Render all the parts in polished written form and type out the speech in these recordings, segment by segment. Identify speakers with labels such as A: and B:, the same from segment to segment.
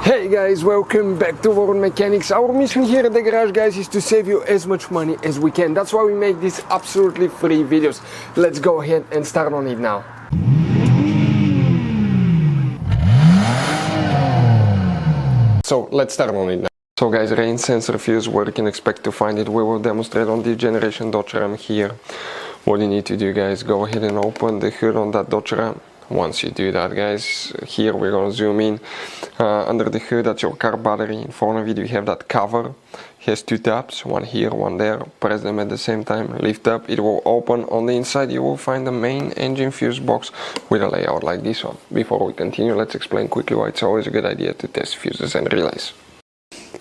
A: Hey guys, welcome back to World Mechanics. Our mission here at the garage, guys, is to save you as much money as we can. That's why we make these absolutely free videos. Let's go ahead and start on it now. So let's start on it now. So guys, rain sensor fuse, where you can expect to find it, we will demonstrate on this generation Dodge Ram here. What you need to do, guys, go ahead and open the hood on that Dodge Ram. Once you do that, guys, here we're gonna zoom in under the hood. That's your car battery. In front of it you have that cover. It has two tabs, one here, one there. Press them at the same time, lift up, it will open. On the inside you will find the main engine fuse box with a layout like this one. Before we continue, let's explain quickly why it's always a good idea to test fuses and relays.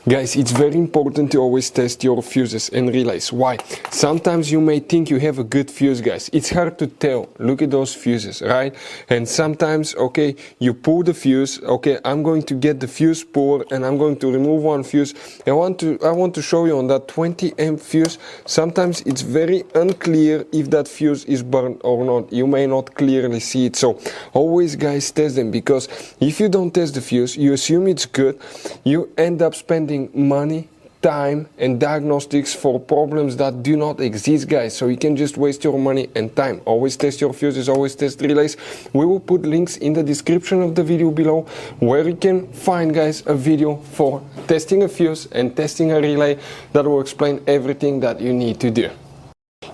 A: Guys, it's very important to always test your fuses and relays. Why? Sometimes you may think you have a good fuse, guys. It's hard to tell. Look at those fuses, right? And sometimes, okay, you pull the fuse. Okay, I'm going to get the fuse puller and I'm going to remove one fuse. I want to show you on that 20 amp fuse. Sometimes it's very unclear if that fuse is burned or not. You may not clearly see it. So always, guys, test them, because if you don't test the fuse, you assume it's good. You end up spending money, time and diagnostics for problems that do not exist, guys. So you can just waste your money and time. Always test your fuses, always test relays. We will put links in the description of the video below where you can find, guys, a video for testing a fuse and testing a relay that will explain everything that you need to do.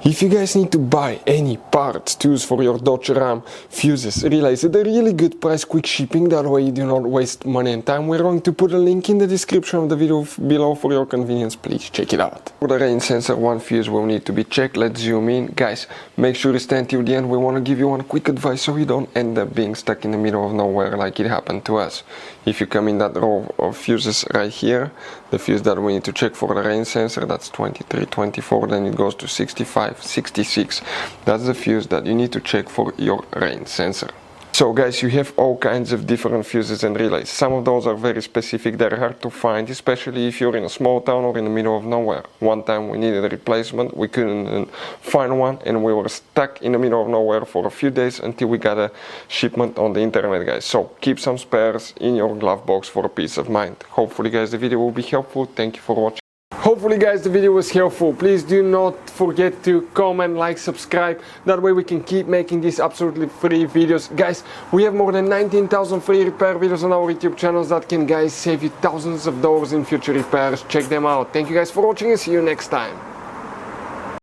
A: If you guys need to buy any parts, tools for your Dodge Ram, fuses, relays at a really good price, quick shipping, that way you do not waste money and time, we're going to put a link in the description of the video below for your convenience. Please check it out. For the rain sensor, one fuse will need to be checked. Let's zoom in. Guys, make sure you stand till the end. We want to give you one quick advice so you don't end up being stuck in the middle of nowhere like it happened to us. If you come in that row of fuses right here, the fuse that we need to check for the rain sensor, that's 23, 24, then it goes to 65, 66. That's the fuse that you need to check for your rain sensor. So guys, you have all kinds of different fuses and relays. Some of those are very specific, they're hard to find, especially if you're in a small town or in the middle of nowhere. One time we needed a replacement, we couldn't find one, and we were stuck in the middle of nowhere for a few days until we got a shipment on the internet, guys. So keep some spares in your glove box for a peace of mind. Hopefully, guys, the video will be helpful. Thank you for watching. Hopefully, guys, the video was helpful. Please do not forget to comment, like, subscribe. That way we can keep making these absolutely free videos. Guys, we have more than 19,000 free repair videos on our YouTube channels that can, guys, save you thousands of dollars in future repairs. Check them out. Thank you guys for watching and see you next time.